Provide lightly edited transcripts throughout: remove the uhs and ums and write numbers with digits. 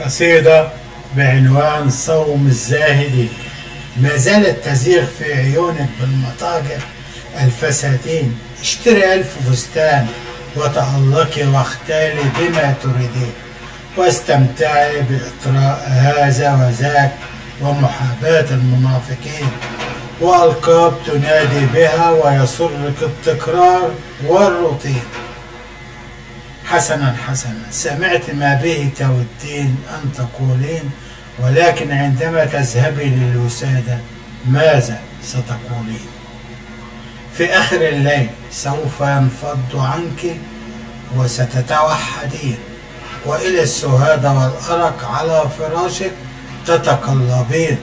قصيدة بعنوان صوم الزاهدين. ما زالت تزيغ في عيونك بالمتاجر الفساتين، اشتري 1000 فستان وتألقي واختالي بما تريدين، واستمتعي بإطراء هذا وذاك ومحاباة المنافقين، وألقاب تنادي بها ويسرك التكرار والروتين. حسنا حسنا، سمعت ما به تودين أن تقولين، ولكن عندما تذهبي للوسادة ماذا ستقولين؟ في آخر الليل سوف ينفض عنك وستتوحدين، وإلى السهاد والأرق على فراشك تتقلبين.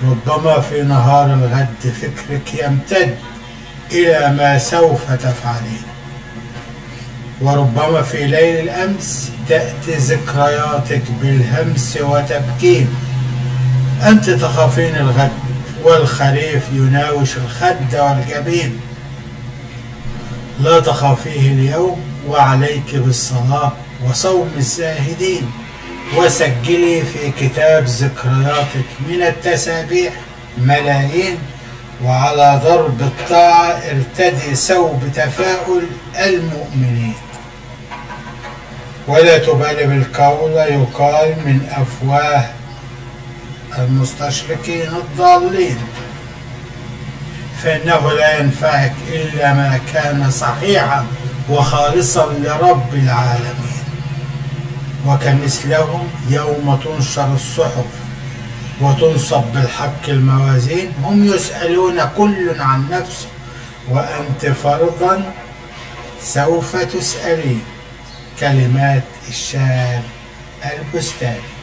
ربما في نهار الغد فكرك يمتد إلى ما سوف تفعلين، وربما في ليل الأمس تأتي ذكرياتك بالهمس وتبكين. أنت تخافين الغد والخريف يناوش الخد والجبين، لا تخافيه اليوم وعليك بالصلاة وصوم الزاهدين، وسجلي في كتاب ذكرياتك من التسابيح ملايين، وعلى ضرب الطاعة ارتدي ثوب تفاؤل المؤمنين. ولا تبالي بالقول يقال من أفواه المستشرقين الضالين، فإنه لا ينفعك إلا ما كان صحيحا وخالصا لرب العالمين. وكمثلهم يوم تنشر الصحف وتنصب بالحق الموازين، هم يسألون كل عن نفسه، وأنت فرضا سوف تسألين. كلمات الشاعر البستاني.